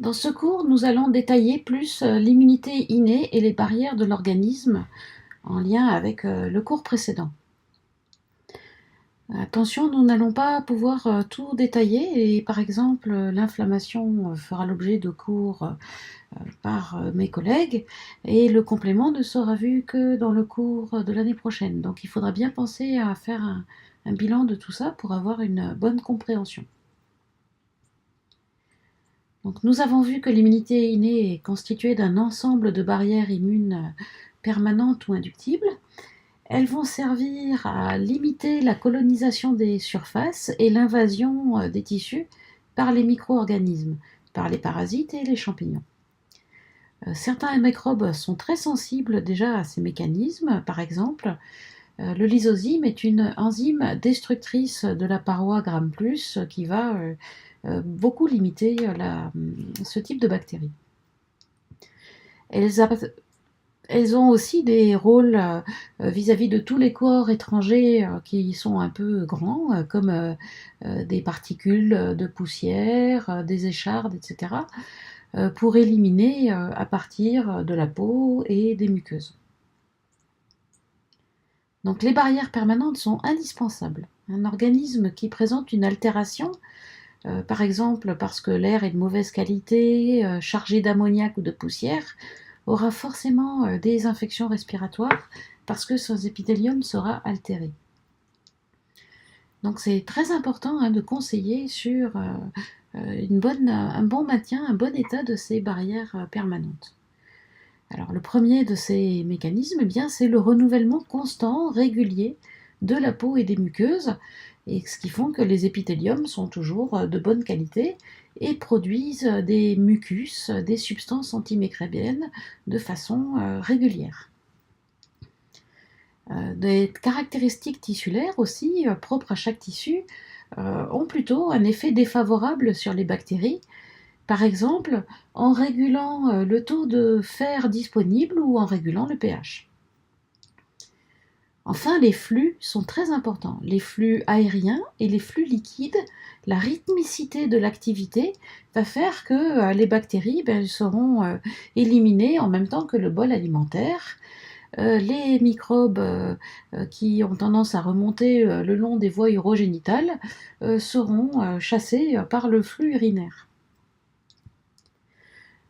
Dans ce cours, nous allons détailler plus l'immunité innée et les barrières de l'organisme en lien avec le cours précédent. Attention, nous n'allons pas pouvoir tout détailler et par exemple l'inflammation fera l'objet de cours par mes collègues et le complément ne sera vu que dans le cours de l'année prochaine. Donc il faudra bien penser à faire un bilan de tout ça pour avoir une bonne compréhension. Donc, nous avons vu que l'immunité innée est constituée d'un ensemble de barrières immunes permanentes ou inductibles. Elles vont servir à limiter la colonisation des surfaces et l'invasion des tissus par les micro-organismes, par les parasites et les champignons. Certains microbes sont très sensibles déjà à ces mécanismes. Par exemple, le lysozyme est une enzyme destructrice de la paroi Gram+, qui va beaucoup limiter ce type de bactéries. Elles ont aussi des rôles vis-à-vis de tous les corps étrangers qui sont un peu grands, comme des particules de poussière, des échardes, etc., pour éliminer à partir de la peau et des muqueuses. Donc les barrières permanentes sont indispensables. Un organisme qui présente une altération, par exemple parce que l'air est de mauvaise qualité, chargé d'ammoniac ou de poussière, aura forcément des infections respiratoires parce que son épithélium sera altéré. Donc c'est très important de conseiller sur un bon maintien, un bon état de ces barrières permanentes. Alors le premier de ces mécanismes, c'est le renouvellement constant, régulier de la peau et des muqueuses, et ce qui font que les épithéliums sont toujours de bonne qualité et produisent des mucus, des substances antimicrobiennes de façon régulière. Des caractéristiques tissulaires aussi, propres à chaque tissu, ont plutôt un effet défavorable sur les bactéries, par exemple en régulant le taux de fer disponible ou en régulant le pH. Enfin, les flux sont très importants. Les flux aériens et les flux liquides, la rythmicité de l'activité va faire que les bactéries seront éliminées en même temps que le bol alimentaire. Les microbes qui ont tendance à remonter le long des voies urogénitales seront chassés par le flux urinaire.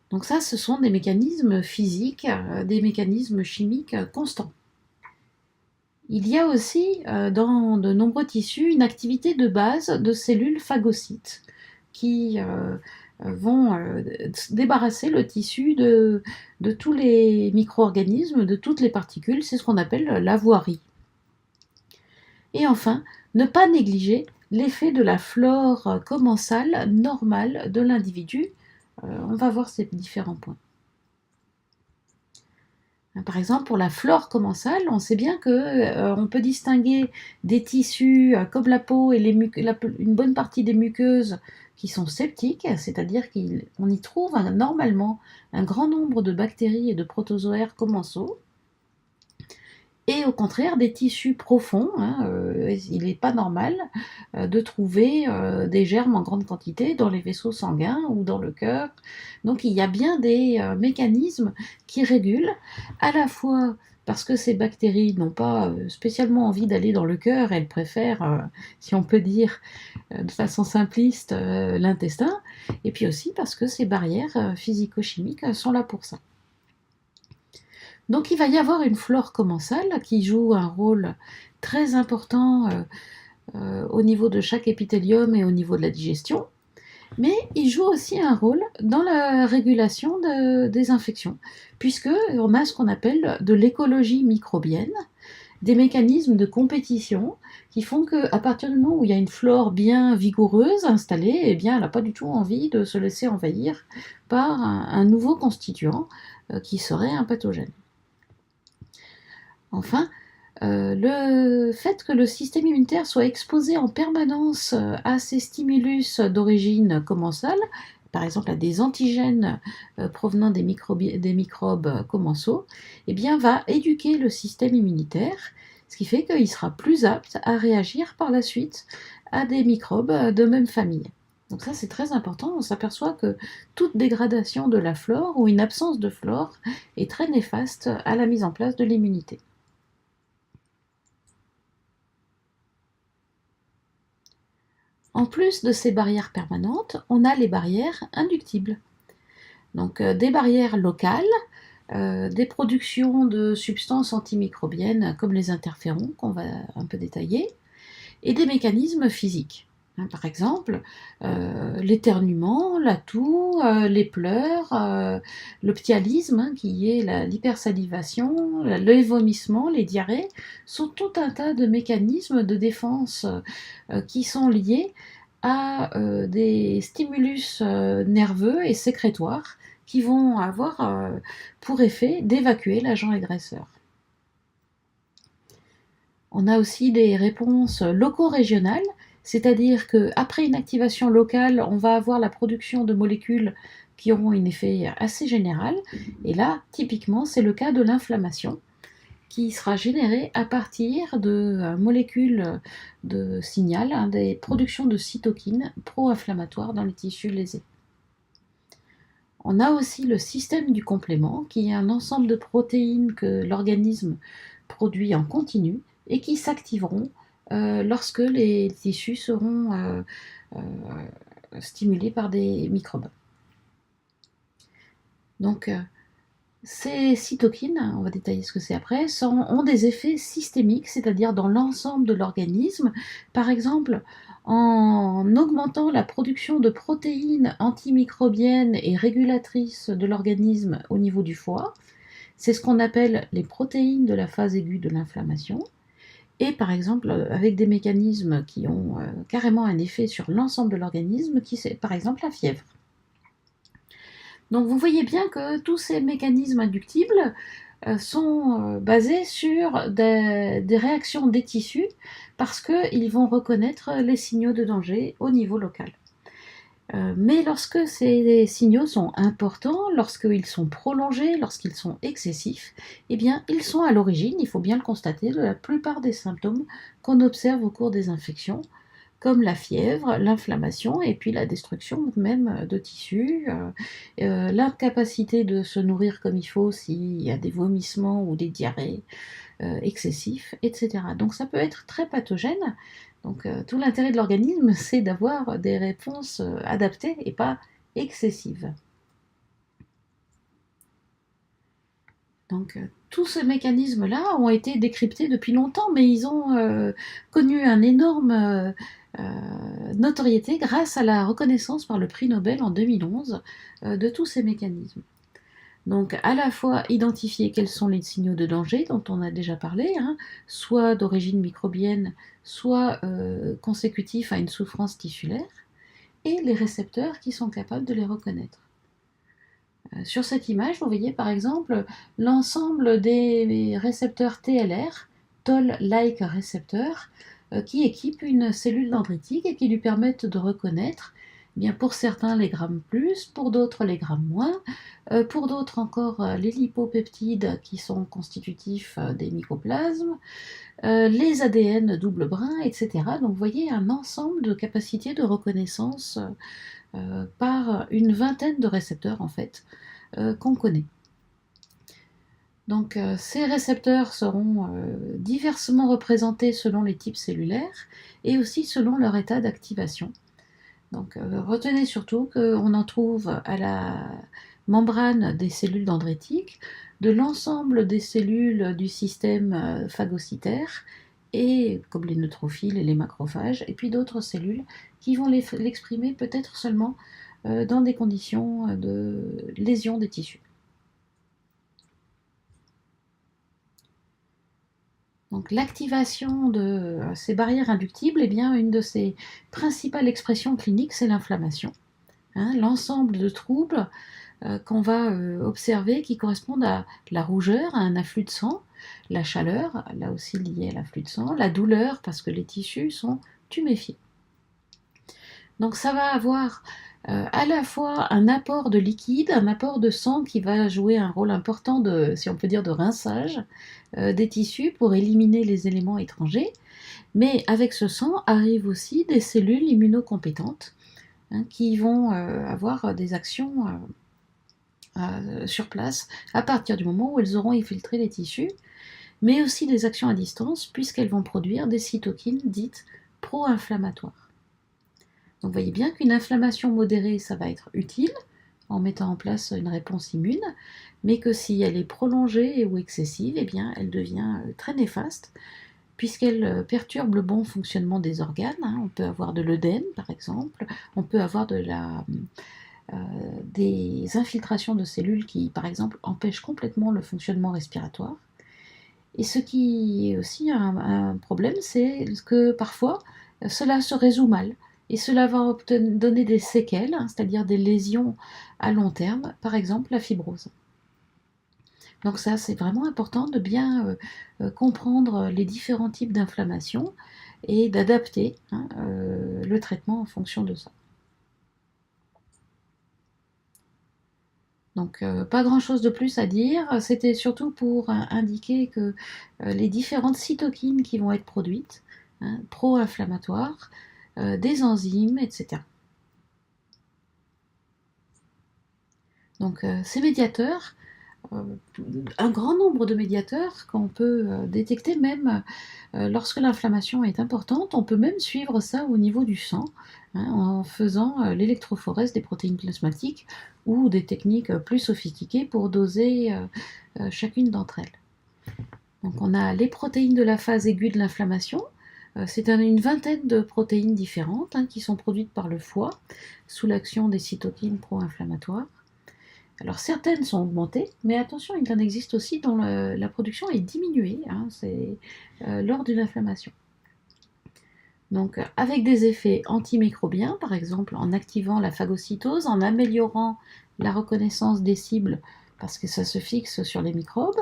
Donc ça, ce sont des mécanismes physiques, des mécanismes chimiques constants. Il y a aussi dans de nombreux tissus une activité de base de cellules phagocytes qui vont débarrasser le tissu de tous les micro-organismes, de toutes les particules. C'est ce qu'on appelle la voirie. Et enfin, ne pas négliger l'effet de la flore commensale normale de l'individu. On va voir ces différents points. Par exemple, pour la flore commensale, on sait bien qu'on peut distinguer des tissus comme la peau et une bonne partie des muqueuses qui sont septiques, c'est-à-dire qu'on y trouve normalement un grand nombre de bactéries et de protozoaires commensaux. Et au contraire, des tissus profonds, il n'est pas normal de trouver des germes en grande quantité dans les vaisseaux sanguins ou dans le cœur. Donc il y a bien des mécanismes qui régulent, à la fois parce que ces bactéries n'ont pas spécialement envie d'aller dans le cœur, elles préfèrent, si on peut dire de façon simpliste, l'intestin, et puis aussi parce que ces barrières physico-chimiques sont là pour ça. Donc il va y avoir une flore commensale qui joue un rôle très important au niveau de chaque épithélium et au niveau de la digestion, mais il joue aussi un rôle dans la régulation des infections, puisqu'on a ce qu'on appelle de l'écologie microbienne, des mécanismes de compétition qui font qu'à partir du moment où il y a une flore bien vigoureuse installée, elle n'a pas du tout envie de se laisser envahir par un nouveau constituant qui serait un pathogène. Enfin, le fait que le système immunitaire soit exposé en permanence à ces stimulus d'origine commensale, par exemple à des antigènes provenant des microbes commensaux, va éduquer le système immunitaire, ce qui fait qu'il sera plus apte à réagir par la suite à des microbes de même famille. Donc ça, c'est très important. On s'aperçoit que toute dégradation de la flore ou une absence de flore est très néfaste à la mise en place de l'immunité. En plus de ces barrières permanentes, on a les barrières inductibles. Donc des barrières locales, des productions de substances antimicrobiennes comme les interférons, qu'on va un peu détailler, et des mécanismes physiques. Par exemple, l'éternuement, la toux, les pleurs, le ptyalisme, qui est l'hypersalivation, les vomissements, les diarrhées, sont tout un tas de mécanismes de défense qui sont liés à des stimulus nerveux et sécrétoires qui vont avoir pour effet d'évacuer l'agent agresseur. On a aussi des réponses loco-régionales, c'est-à-dire qu'après une activation locale, on va avoir la production de molécules qui auront un effet assez général. Et là, typiquement, c'est le cas de l'inflammation, qui sera générée à partir de molécules de signal, des productions de cytokines pro-inflammatoires dans les tissus lésés. On a aussi le système du complément, qui est un ensemble de protéines que l'organisme produit en continu et qui s'activeront lorsque les tissus seront stimulés par des microbes. Donc, ces cytokines, on va détailler ce que c'est après, ont des effets systémiques, c'est-à-dire dans l'ensemble de l'organisme. Par exemple, en augmentant la production de protéines antimicrobiennes et régulatrices de l'organisme au niveau du foie, c'est ce qu'on appelle les protéines de la phase aiguë de l'inflammation. Et par exemple, avec des mécanismes qui ont carrément un effet sur l'ensemble de l'organisme, qui c'est par exemple la fièvre. Donc vous voyez bien que tous ces mécanismes inductibles sont basés sur des réactions des tissus parce qu'ils vont reconnaître les signaux de danger au niveau local. Mais lorsque ces signaux sont importants, lorsqu'ils sont prolongés, lorsqu'ils sont excessifs, eh bien, ils sont à l'origine, il faut bien le constater, de la plupart des symptômes qu'on observe au cours des infections, comme la fièvre, l'inflammation et puis la destruction même de tissus, l'incapacité de se nourrir comme il faut s'il y a des vomissements ou des diarrhées excessifs, etc. Donc ça peut être très pathogène. Donc tout l'intérêt de l'organisme, c'est d'avoir des réponses adaptées et pas excessives. Donc tous ces mécanismes-là ont été décryptés depuis longtemps, mais ils ont connu une énorme notoriété grâce à la reconnaissance par le prix Nobel en 2011 de tous ces mécanismes. Donc à la fois identifier quels sont les signaux de danger dont on a déjà parlé, soit d'origine microbienne, soit consécutifs à une souffrance tissulaire, et les récepteurs qui sont capables de les reconnaître. Sur cette image, vous voyez par exemple l'ensemble des récepteurs TLR, Toll-like récepteurs, qui équipent une cellule dendritique et qui lui permettent de reconnaître, bien pour certains les grammes plus, pour d'autres les grammes moins, pour d'autres encore les lipopeptides qui sont constitutifs des mycoplasmes, les ADN double brin, etc. Donc vous voyez un ensemble de capacités de reconnaissance par une vingtaine de récepteurs en fait qu'on connaît. Donc ces récepteurs seront diversement représentés selon les types cellulaires et aussi selon leur état d'activation. Donc retenez surtout qu'on en trouve à la membrane des cellules dendritiques, de l'ensemble des cellules du système phagocytaire, et comme les neutrophiles et les macrophages, et puis d'autres cellules qui vont l'exprimer peut-être seulement dans des conditions de lésion des tissus. Donc l'activation de ces barrières inductibles, eh bien, une de ses principales expressions cliniques, c'est l'inflammation. L'ensemble de troubles qu'on va observer qui correspondent à la rougeur, à un afflux de sang, la chaleur, là aussi liée à l'afflux de sang, la douleur parce que les tissus sont tuméfiés. Donc ça va avoir à la fois un apport de liquide, un apport de sang qui va jouer un rôle important de, si on peut dire, de rinçage des tissus pour éliminer les éléments étrangers, mais avec ce sang arrivent aussi des cellules immunocompétentes hein, qui vont avoir des actions sur place à partir du moment où elles auront infiltré les tissus, mais aussi des actions à distance puisqu'elles vont produire des cytokines dites pro-inflammatoires. Donc vous voyez bien qu'une inflammation modérée, ça va être utile en mettant en place une réponse immune, mais que si elle est prolongée ou excessive, eh bien, elle devient très néfaste puisqu'elle perturbe le bon fonctionnement des organes. On peut avoir de l'œdème, par exemple, on peut avoir des infiltrations de cellules qui, par exemple, empêchent complètement le fonctionnement respiratoire. Et ce qui est aussi un problème, c'est que parfois, cela se résout mal. Et cela va donner des séquelles, hein, c'est-à-dire des lésions à long terme, par exemple la fibrose. Donc ça, c'est vraiment important de bien comprendre les différents types d'inflammation et d'adapter le traitement en fonction de ça. Donc pas grand-chose de plus à dire, c'était surtout pour indiquer que les différentes cytokines qui vont être produites, hein, pro-inflammatoires, des enzymes, etc. Donc ces médiateurs, un grand nombre de médiateurs qu'on peut détecter même lorsque l'inflammation est importante, on peut même suivre ça au niveau du sang, hein, en faisant l'électrophorèse des protéines plasmatiques ou des techniques plus sophistiquées pour doser chacune d'entre elles. Donc on a les protéines de la phase aiguë de l'inflammation. C'est une vingtaine de protéines différentes qui sont produites par le foie sous l'action des cytokines pro-inflammatoires. Alors certaines sont augmentées, mais attention, il en existe aussi dont la production est diminuée, c'est lors d'une inflammation. Donc avec des effets antimicrobiens, par exemple en activant la phagocytose, en améliorant la reconnaissance des cibles parce que ça se fixe sur les microbes,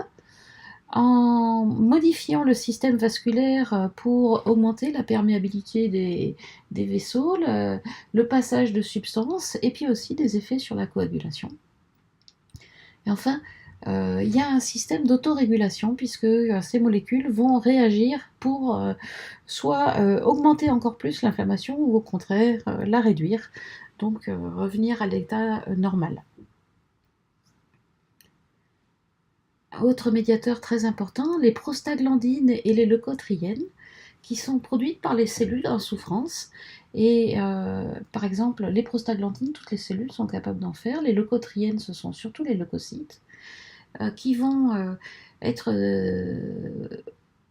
en modifiant le système vasculaire pour augmenter la perméabilité des vaisseaux, le passage de substances, et puis aussi des effets sur la coagulation. Et enfin, il y a un système d'autorégulation puisque ces molécules vont réagir pour soit augmenter encore plus l'inflammation ou au contraire la réduire, donc revenir à l'état normal. Autre médiateur très important, les prostaglandines et les leucotriènes, qui sont produites par les cellules en souffrance. Et par exemple, les prostaglandines, toutes les cellules sont capables d'en faire. Les leucotriènes, ce sont surtout les leucocytes, qui vont être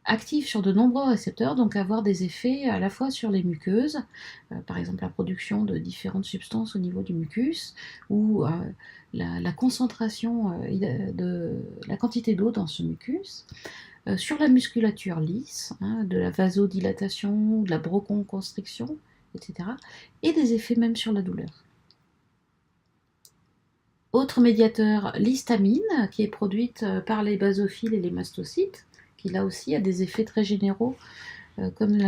actifs sur de nombreux récepteurs, donc avoir des effets à la fois sur les muqueuses, par exemple la production de différentes substances au niveau du mucus, ou la concentration de la quantité d'eau dans ce mucus, sur la musculature lisse, de la vasodilatation, de la bronchoconstriction, etc., et des effets même sur la douleur. Autre médiateur, l'histamine, qui est produite par les basophiles et les mastocytes, qui là aussi a des effets très généraux, comme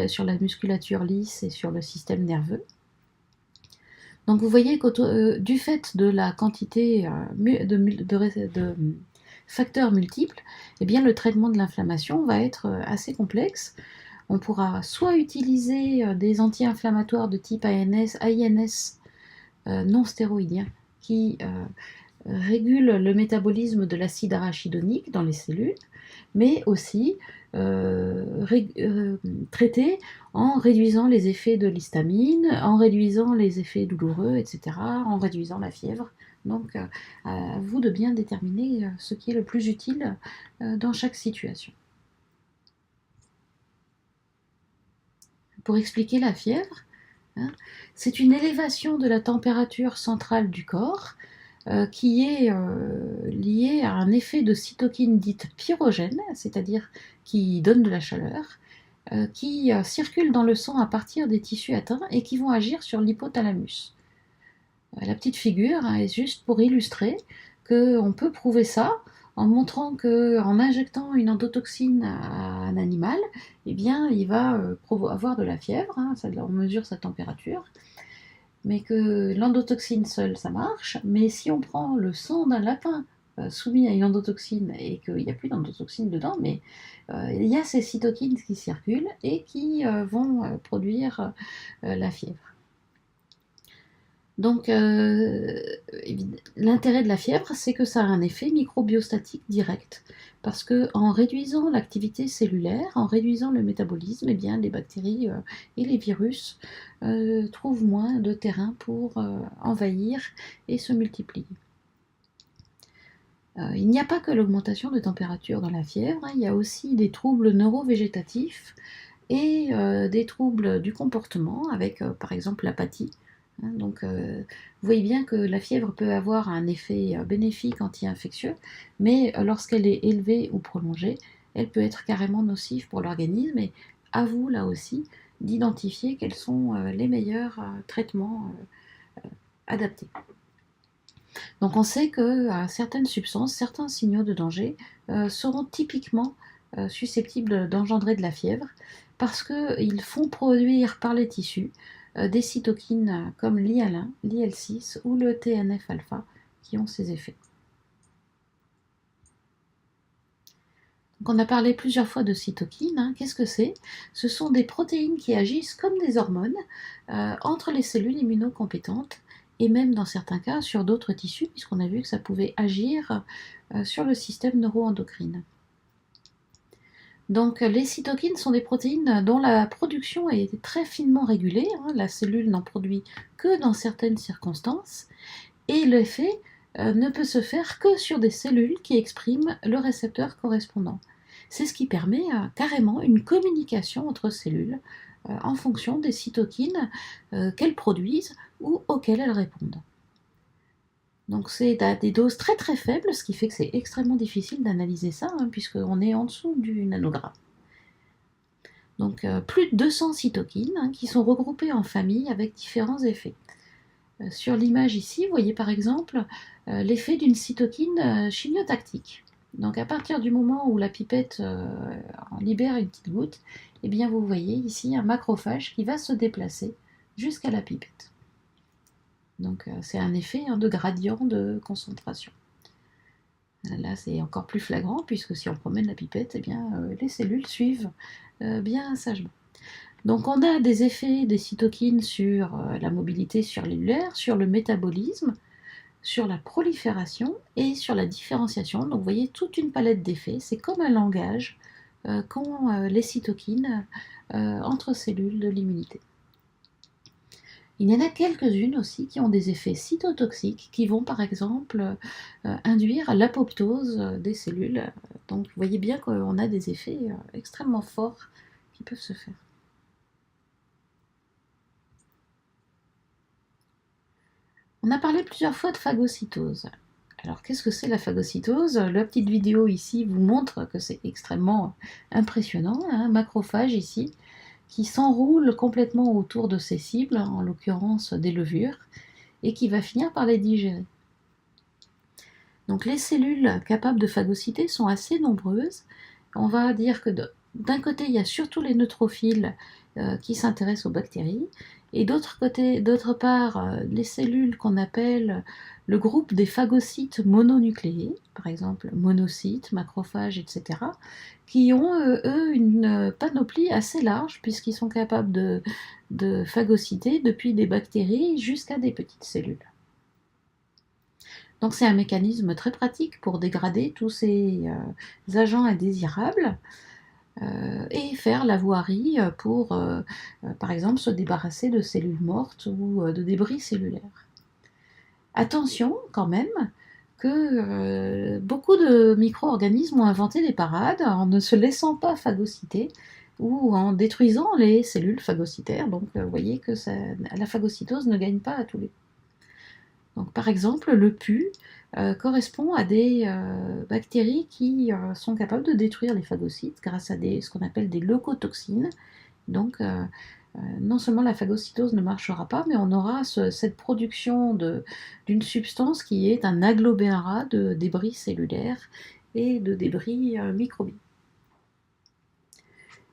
sur la musculature lisse et sur le système nerveux. Donc vous voyez que du fait de la quantité de facteurs multiples, eh bien, le traitement de l'inflammation va être assez complexe. On pourra soit utiliser des anti-inflammatoires de type AINS non stéroïdiens qui régulent le métabolisme de l'acide arachidonique dans les cellules, mais aussi traiter en réduisant les effets de l'histamine, en réduisant les effets douloureux, etc., en réduisant la fièvre. Donc à vous de bien déterminer ce qui est le plus utile dans chaque situation. Pour expliquer la fièvre, c'est une élévation de la température centrale du corps qui est liée à un effet de cytokine dite pyrogène, c'est-à-dire qui donne de la chaleur, qui circule dans le sang à partir des tissus atteints et qui vont agir sur l'hypothalamus. La petite figure est juste pour illustrer qu'on peut prouver ça en montrant qu'en injectant une endotoxine à un animal, eh bien, il va avoir de la fièvre, on mesure sa température, mais que l'endotoxine seule, ça marche, mais si on prend le sang d'un lapin soumis à une endotoxine et qu'il n'y a plus d'endotoxine dedans, mais il y a ces cytokines qui circulent et qui vont produire la fièvre. Donc, l'intérêt de la fièvre, c'est que ça a un effet microbiostatique direct. Parce que en réduisant l'activité cellulaire, en réduisant le métabolisme, eh bien, les bactéries et les virus trouvent moins de terrain pour envahir et se multiplier. Il n'y a pas que l'augmentation de température dans la fièvre, hein, il y a aussi des troubles neurovégétatifs et des troubles du comportement avec par exemple l'apathie. Hein. Donc vous voyez bien que la fièvre peut avoir un effet bénéfique anti-infectieux, mais lorsqu'elle est élevée ou prolongée, elle peut être carrément nocive pour l'organisme, et à vous là aussi d'identifier quels sont les meilleurs traitements adaptés. Donc on sait que certaines substances, certains signaux de danger seront typiquement susceptibles d'engendrer de la fièvre parce qu'ils font produire par les tissus des cytokines comme l'IL1, l'IL6 ou le TNF-alpha qui ont ces effets. Donc on a parlé plusieurs fois de cytokines. Hein. Qu'est-ce que c'est? Ce sont des protéines qui agissent comme des hormones entre les cellules immunocompétentes et même dans certains cas sur d'autres tissus, puisqu'on a vu que ça pouvait agir sur le système neuroendocrine. Donc les cytokines sont des protéines dont la production est très finement régulée. Hein. La cellule n'en produit que dans certaines circonstances et l'effet ne peut se faire que sur des cellules qui expriment le récepteur correspondant. C'est ce qui permet carrément une communication entre cellules en fonction des cytokines qu'elles produisent ou auxquelles elles répondent. Donc c'est à des doses très très faibles, ce qui fait que c'est extrêmement difficile d'analyser ça, hein, puisqu'on est en dessous du nanogramme. Donc plus de 200 cytokines hein, qui sont regroupées en familles avec différents effets. Sur l'image ici, vous voyez par exemple l'effet d'une cytokine chimiotactique. Donc à partir du moment où la pipette en libère une petite goutte, eh bien vous voyez ici un macrophage qui va se déplacer jusqu'à la pipette. Donc c'est un effet de gradient de concentration. Là c'est encore plus flagrant puisque si on promène la pipette, eh bien, les cellules suivent bien sagement. Donc on a des effets des cytokines sur la mobilité cellulaire, sur le métabolisme, sur la prolifération et sur la différenciation. Donc vous voyez toute une palette d'effets, c'est comme un langage qu'ont les cytokines entre cellules de l'immunité. Il y en a quelques-unes aussi qui ont des effets cytotoxiques qui vont par exemple induire l'apoptose des cellules. Donc vous voyez bien qu'on a des effets extrêmement forts qui peuvent se faire. On a parlé plusieurs fois de phagocytose. Alors qu'est-ce que c'est la phagocytose? La petite vidéo ici vous montre que c'est extrêmement impressionnant. Un macrophage ici qui s'enroule complètement autour de ses cibles, en l'occurrence des levures, et qui va finir par les digérer. Donc les cellules capables de phagocyter sont assez nombreuses. On va dire que d'un côté, il y a surtout les neutrophiles qui s'intéressent aux bactéries, et d'autre part, les cellules qu'on appelle le groupe des phagocytes mononucléés, par exemple monocytes, macrophages, etc., qui ont, eux, une panoplie assez large, puisqu'ils sont capables de phagocyter depuis des bactéries jusqu'à des petites cellules. Donc c'est un mécanisme très pratique pour dégrader tous ces agents indésirables et faire la voirie pour, par exemple, se débarrasser de cellules mortes ou de débris cellulaires. Attention quand même que beaucoup de micro-organismes ont inventé des parades en ne se laissant pas phagocyter ou en détruisant les cellules phagocytaires. Donc vous voyez que la phagocytose ne gagne pas à tous les coups. Donc, par exemple, le pus correspond à des bactéries qui sont capables de détruire les phagocytes grâce à ce qu'on appelle des leucotoxines. Donc, non seulement la phagocytose ne marchera pas, mais on aura cette production d'une substance qui est un agglomérat de débris cellulaires et de débris microbiens.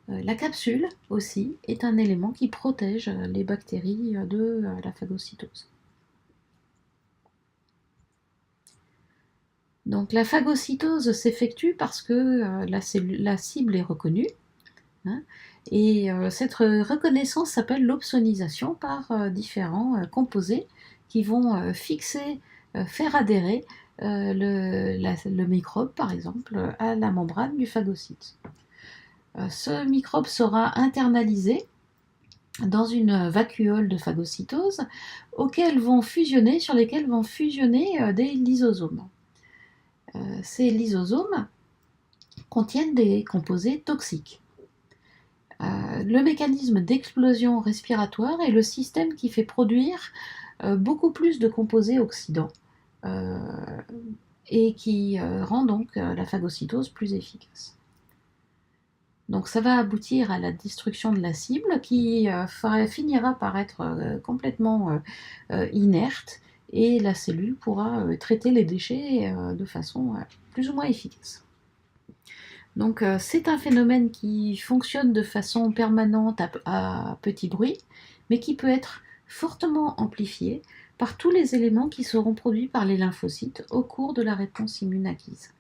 La capsule aussi est un élément qui protège les bactéries de la phagocytose. Donc la phagocytose s'effectue parce que la cible est reconnue, hein, et cette reconnaissance s'appelle l'opsonisation par différents composés qui vont faire adhérer le microbe, par exemple, à la membrane du phagocyte. Ce microbe sera internalisé dans une vacuole de phagocytose sur lesquelles vont fusionner des lysosomes. Ces lysosomes contiennent des composés toxiques. Le mécanisme d'explosion respiratoire est le système qui fait produire beaucoup plus de composés oxydants et qui rend donc la phagocytose plus efficace. Donc ça va aboutir à la destruction de la cible qui finira par être complètement inerte, et la cellule pourra traiter les déchets de façon plus ou moins efficace. Donc c'est un phénomène qui fonctionne de façon permanente à petit bruit, mais qui peut être fortement amplifié par tous les éléments qui seront produits par les lymphocytes au cours de la réponse immune acquise.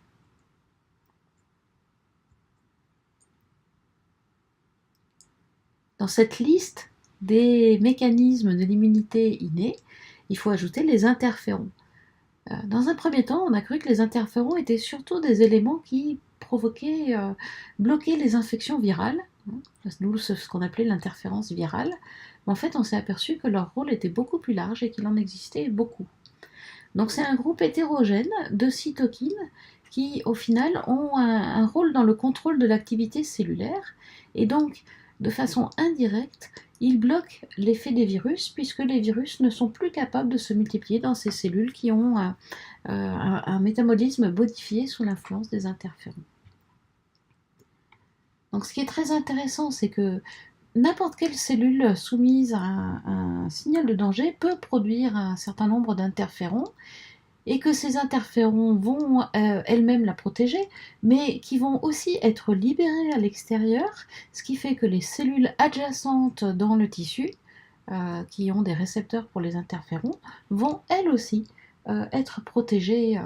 Dans cette liste des mécanismes de l'immunité innée, il faut ajouter les interférons. Dans un premier temps, on a cru que les interférons étaient surtout des éléments qui bloquaient les infections virales, d'où ce qu'on appelait l'interférence virale. Mais en fait, on s'est aperçu que leur rôle était beaucoup plus large et qu'il en existait beaucoup. Donc c'est un groupe hétérogène de cytokines qui, au final, ont un rôle dans le contrôle de l'activité cellulaire, et donc, de façon indirecte, ils bloquent l'effet des virus, puisque les virus ne sont plus capables de se multiplier dans ces cellules qui ont un métabolisme modifié sous l'influence des interférons. Donc ce qui est très intéressant, c'est que n'importe quelle cellule soumise à un signal de danger peut produire un certain nombre d'interférons, et que ces interférons vont elles-mêmes la protéger, mais qui vont aussi être libérés à l'extérieur, ce qui fait que les cellules adjacentes dans le tissu, qui ont des récepteurs pour les interférons, vont elles aussi être protégées,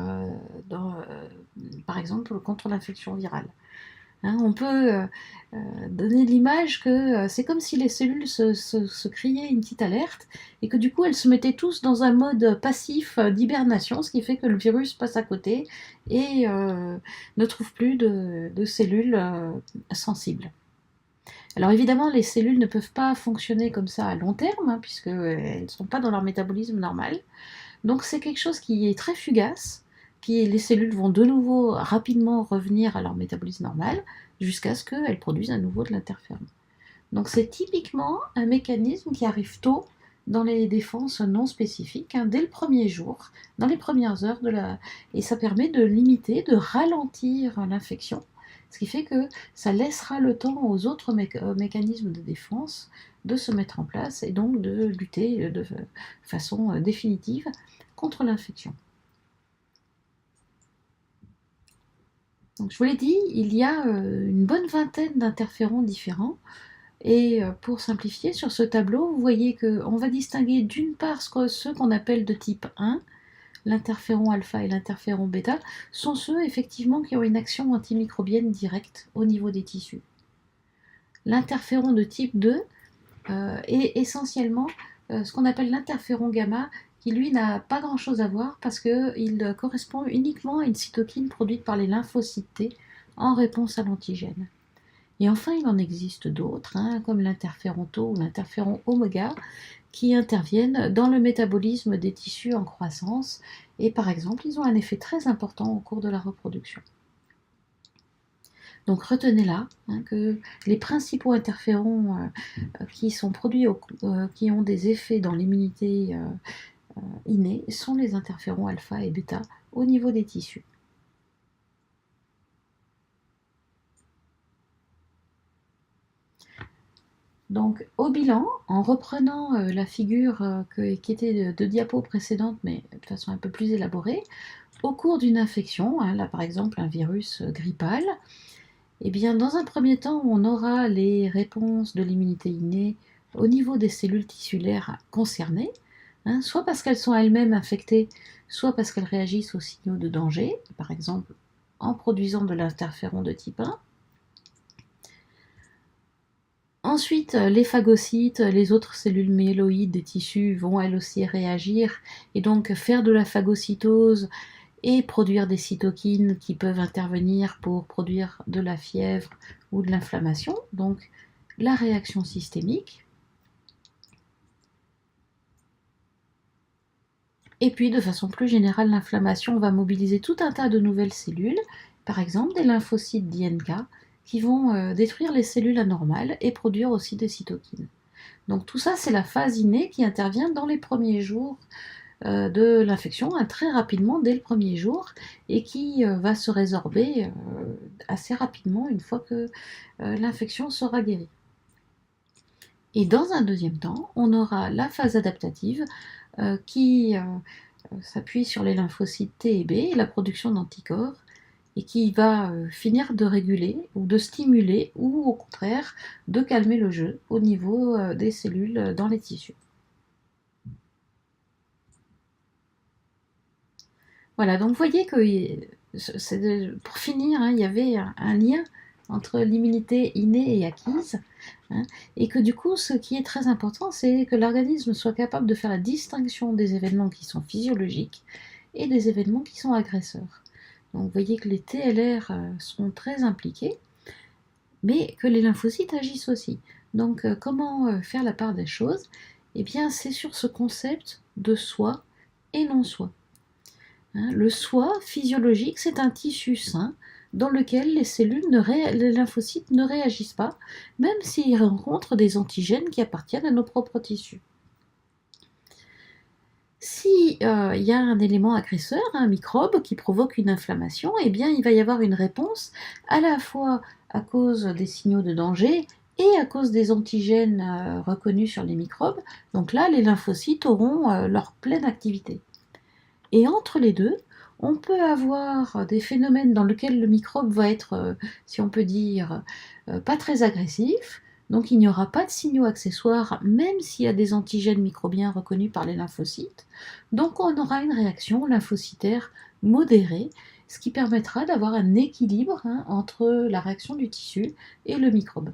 par exemple, contre l'infection virale. On peut donner l'image que c'est comme si les cellules se criaient une petite alerte, et que du coup elles se mettaient tous dans un mode passif d'hibernation, ce qui fait que le virus passe à côté et ne trouve plus de cellules sensibles. Alors évidemment, les cellules ne peuvent pas fonctionner comme ça à long terme, puisqu'elles ne sont pas dans leur métabolisme normal. Donc c'est quelque chose qui est très fugace, les cellules vont de nouveau rapidement revenir à leur métabolisme normal, jusqu'à ce qu'elles produisent à nouveau de l'interféron. Donc c'est typiquement un mécanisme qui arrive tôt dans les défenses non spécifiques, dès le premier jour, dans les premières heures et ça permet de limiter, de ralentir l'infection, ce qui fait que ça laissera le temps aux autres mécanismes de défense de se mettre en place, et donc de lutter de façon définitive contre l'infection. Donc, je vous l'ai dit, il y a une bonne vingtaine d'interférons différents, et pour simplifier, sur ce tableau, vous voyez qu'on va distinguer d'une part ceux qu'on appelle de type 1, l'interféron alpha et l'interféron bêta, sont ceux effectivement qui ont une action antimicrobienne directe au niveau des tissus. L'interféron de type 2 est essentiellement ce qu'on appelle l'interféron gamma, qui lui n'a pas grand chose à voir parce qu'il correspond uniquement à une cytokine produite par les lymphocytes T en réponse à l'antigène. Et enfin, il en existe d'autres, comme l'interféron tau ou l'interféron oméga, qui interviennent dans le métabolisme des tissus en croissance, et par exemple, ils ont un effet très important au cours de la reproduction. Donc retenez là que les principaux interférons qui sont produits, qui ont des effets dans l'immunité innée, sont les interférons alpha et bêta au niveau des tissus. Donc au bilan, en reprenant la figure qui était de diapo précédente, mais de façon un peu plus élaborée, au cours d'une infection, là par exemple un virus grippal, eh bien, dans un premier temps, on aura les réponses de l'immunité innée au niveau des cellules tissulaires concernées, soit parce qu'elles sont elles-mêmes infectées, soit parce qu'elles réagissent aux signaux de danger, par exemple en produisant de l'interféron de type 1. Ensuite, les phagocytes, les autres cellules myéloïdes des tissus vont elles aussi réagir et donc faire de la phagocytose et produire des cytokines qui peuvent intervenir pour produire de la fièvre ou de l'inflammation, donc la réaction systémique. Et puis, de façon plus générale, l'inflammation va mobiliser tout un tas de nouvelles cellules, par exemple des lymphocytes d'INK, qui vont détruire les cellules anormales et produire aussi des cytokines. Donc tout ça, c'est la phase innée qui intervient dans les premiers jours de l'infection, très rapidement, dès le premier jour, et qui va se résorber assez rapidement une fois que l'infection sera guérie. Et dans un deuxième temps, on aura la phase adaptative qui s'appuie sur les lymphocytes T et B et la production d'anticorps, et qui va finir de réguler ou de stimuler ou au contraire de calmer le jeu au niveau des cellules dans les tissus. Voilà, donc vous voyez que, pour finir, il y avait un lien entre l'immunité innée et acquise, et que du coup, ce qui est très important, c'est que l'organisme soit capable de faire la distinction des événements qui sont physiologiques et des événements qui sont agresseurs. Donc vous voyez que les TLR sont très impliqués, mais que les lymphocytes agissent aussi. Donc comment faire la part des choses? Eh bien, c'est sur ce concept de soi et non soi. Le soi physiologique, c'est un tissu sain dans lequel les lymphocytes ne réagissent pas, même s'ils rencontrent des antigènes qui appartiennent à nos propres tissus. Si y a un élément agresseur, un microbe qui provoque une inflammation, eh bien il va y avoir une réponse à la fois à cause des signaux de danger et à cause des antigènes reconnus sur les microbes. Donc là, les lymphocytes auront leur pleine activité. Et entre les deux, on peut avoir des phénomènes dans lesquels le microbe va être, si on peut dire, pas très agressif. Donc il n'y aura pas de signaux accessoires, même s'il y a des antigènes microbiens reconnus par les lymphocytes. Donc on aura une réaction lymphocytaire modérée, ce qui permettra d'avoir un équilibre entre la réaction du tissu et le microbe.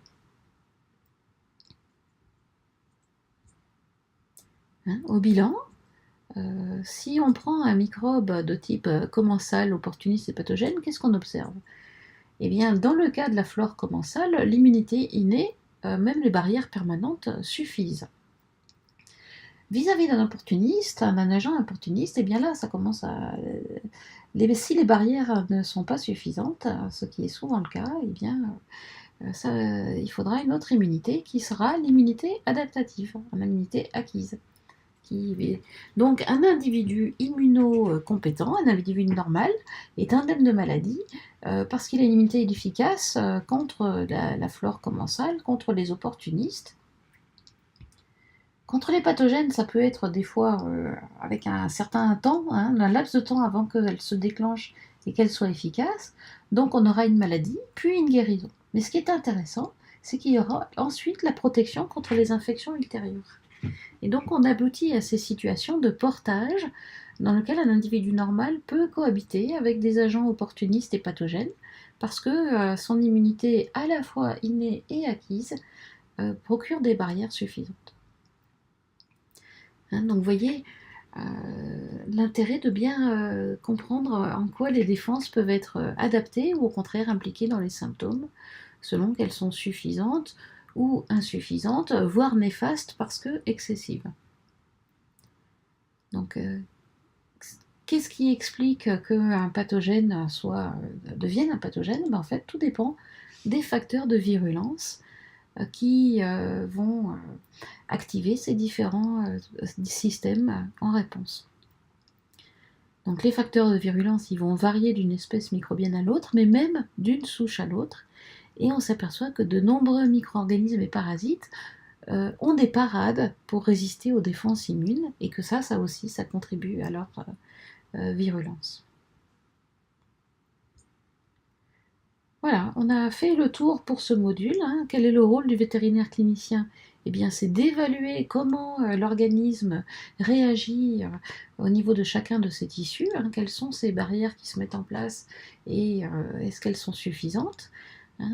Au bilan, si on prend un microbe de type commensal, opportuniste et pathogène, qu'est-ce qu'on observe? Eh bien, dans le cas de la flore commensale, l'immunité innée, même les barrières permanentes, suffisent. Vis-à-vis d'un opportuniste, d'un agent opportuniste, eh bien là, ça commence à... si les barrières ne sont pas suffisantes, ce qui est souvent le cas, eh bien, il faudra une autre immunité qui sera l'immunité adaptative, l'immunité acquise. Donc un individu immunocompétent, un individu normal, est indemne de maladie parce qu'il a une immunité efficace contre la flore commensale, contre les opportunistes. Contre les pathogènes, ça peut être des fois avec un certain temps, un laps de temps avant qu'elle se déclenche et qu'elle soit efficace. Donc on aura une maladie, puis une guérison. Mais ce qui est intéressant, c'est qu'il y aura ensuite la protection contre les infections ultérieures. Et donc on aboutit à ces situations de portage dans lesquelles un individu normal peut cohabiter avec des agents opportunistes et pathogènes parce que son immunité à la fois innée et acquise procure des barrières suffisantes. Donc vous voyez l'intérêt de bien comprendre en quoi les défenses peuvent être adaptées ou au contraire impliquées dans les symptômes selon qu'elles sont suffisantes ou insuffisantes, voire néfastes parce que excessives. Donc, qu'est-ce qui explique qu'un pathogène devienne un pathogène? En fait, tout dépend des facteurs de virulence qui vont activer ces différents systèmes en réponse. Donc les facteurs de virulence, ils vont varier d'une espèce microbienne à l'autre, mais même d'une souche à l'autre. Et on s'aperçoit que de nombreux micro-organismes et parasites ont des parades pour résister aux défenses immunes, et que ça aussi, ça contribue à leur virulence. Voilà, on a fait le tour pour ce module. Quel est le rôle du vétérinaire clinicien? Eh bien, c'est d'évaluer comment l'organisme réagit au niveau de chacun de ces tissus, quelles sont ces barrières qui se mettent en place et est-ce qu'elles sont suffisantes.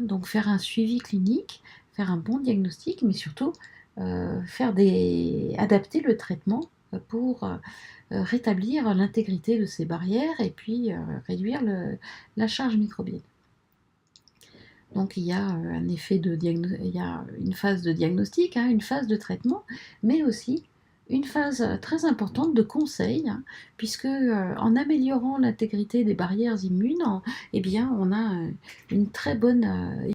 Donc faire un suivi clinique, faire un bon diagnostic, mais surtout adapter le traitement pour rétablir l'intégrité de ces barrières et puis réduire la charge microbienne. Donc il y a il y a une phase de diagnostic, une phase de traitement, mais aussi une phase très importante de conseil, puisque en améliorant l'intégrité des barrières immunes, eh bien, on a une très bonne